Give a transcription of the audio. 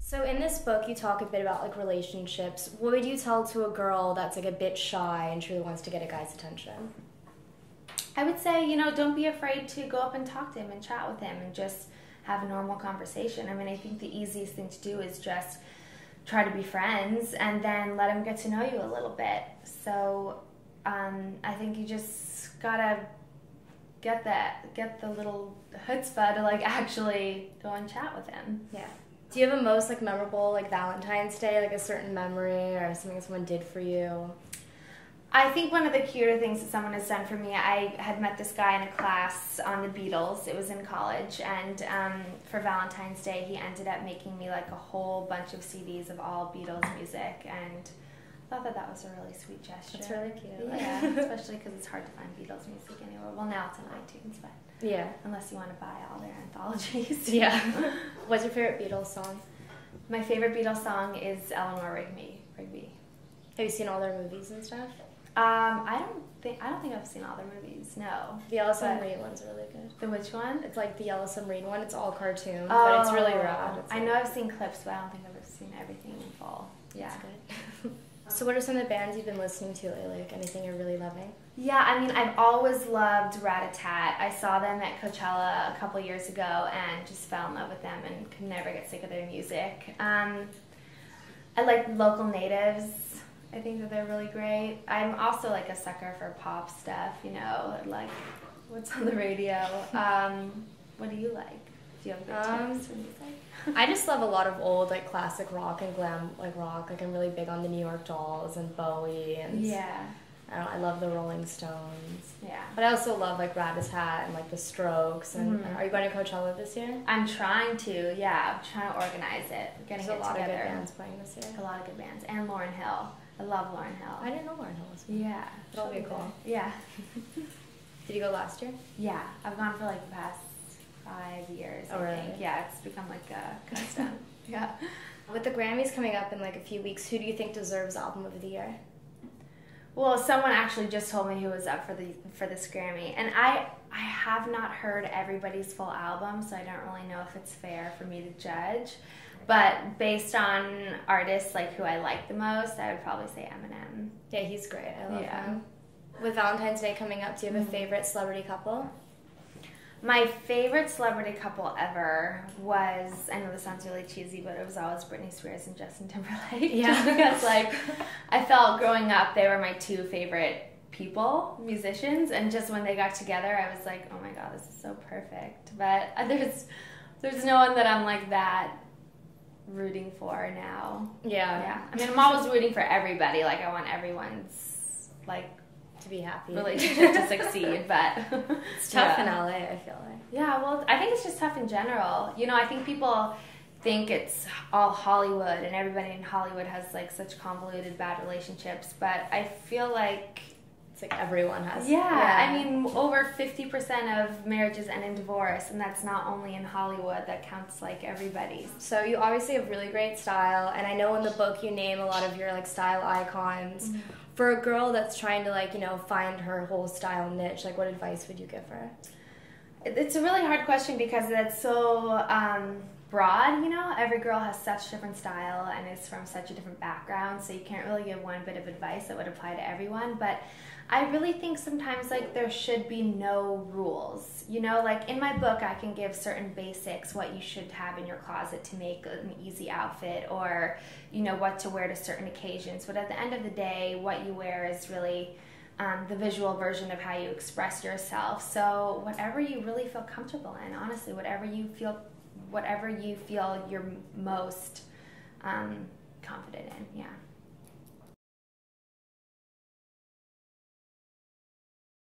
So in this book, you talk a bit about like relationships. What would you tell to a girl that's like a bit shy and truly wants to get a guy's attention? I would say, you know, don't be afraid to go up and talk to him and chat with him and just have a normal conversation. I mean, I think the easiest thing to do is just try to be friends and then let him get to know you a little bit. So I think you just gotta get the little chutzpah to like actually go and chat with him. Yeah. Do you have a most like memorable like Valentine's Day, like a certain memory or something someone did for you? I think one of the cuter things that someone has done for me, I had met this guy in a class on the Beatles. It was in college, and for Valentine's Day, he ended up making me like a whole bunch of CDs of all Beatles music, and I thought that was a really sweet gesture. That's really cute. Yeah, especially because it's hard to find Beatles music anywhere. Well, now it's on iTunes, but yeah, unless you want to buy all their anthologies. Yeah. What's your favorite Beatles song? My favorite Beatles song is Eleanor Rigby. Have you seen all their movies and stuff? I don't think I've seen all their movies. No. The Yellow Submarine one's really good. The which one? It's like the Yellow Submarine one. It's all cartoon, but it's really rad. I know I've seen clips, but I don't think I've ever seen everything in full. Yeah. That's good. So what are some of the bands you've been listening to lately? Like anything you're really loving? Yeah, I mean, I've always loved Rat-a-Tat. I saw them at Coachella a couple years ago and just fell in love with them and could never get sick of their music. I like Local Natives. I think that they're really great. I'm also like a sucker for pop stuff, you know, like what's on the radio. What do you like? Do you have good tips for music? I just love a lot of old like classic rock and glam like rock. Like I'm really big on the New York Dolls and Bowie and yeah. I love the Rolling Stones. Yeah. But I also love like Rat-a-Tat and like the Strokes. And are you going to Coachella this year? I'm trying to. Yeah, I'm trying to organize it. Getting There's it a lot together. of good bands playing this year. A lot of good bands and Lauryn Hill. I love Lauryn Hill. I didn't know Lauryn Hill was. Yeah. That'll be cool. Yeah. Did you go last year? Yeah, I've gone for like the past 5 years. Oh, really? I think. Yeah, it's become like a custom. Yeah. With the Grammys coming up in like a few weeks, who do you think deserves Album of the Year? Well, someone actually just told me who was up for this Grammy, and I have not heard everybody's full album, so I don't really know if it's fair for me to judge. But based on artists like who I like the most, I would probably say Eminem. Yeah, he's great. I love him. With Valentine's Day coming up, do you have a favorite celebrity couple? My favorite celebrity couple ever was, I know this sounds really cheesy, but it was always Britney Spears and Justin Timberlake. Yeah. Just because, like, I felt growing up they were my two favorite people, musicians, and just when they got together, I was like, oh my god, this is so perfect. But there's no one that I'm like that rooting for now. Yeah. I mean, I'm always rooting for everybody. Like, I want everyone's, like, to be happy. relationship to succeed, but it's tough in LA, I feel like. Yeah, well, I think it's just tough in general. You know, I think people think it's all Hollywood and everybody in Hollywood has like such convoluted bad relationships, but I feel like it's like everyone has. Yeah, I mean, over 50% of marriages end in divorce, and that's not only in Hollywood, that counts like everybody. So you obviously have really great style, and I know in the book you name a lot of your like style icons. For a girl that's trying to like, you know, find her whole style niche, like what advice would you give her? It's a really hard question because it's so broad, you know? Every girl has such different style and is from such a different background, so you can't really give one bit of advice that would apply to everyone. But I really think sometimes like there should be no rules. You know, like in my book I can give certain basics, what you should have in your closet to make an easy outfit, or, you know, what to wear to certain occasions. But at the end of the day, what you wear is really the visual version of how you express yourself. So whatever you really feel comfortable in, honestly, whatever you feel you're most confident in, yeah.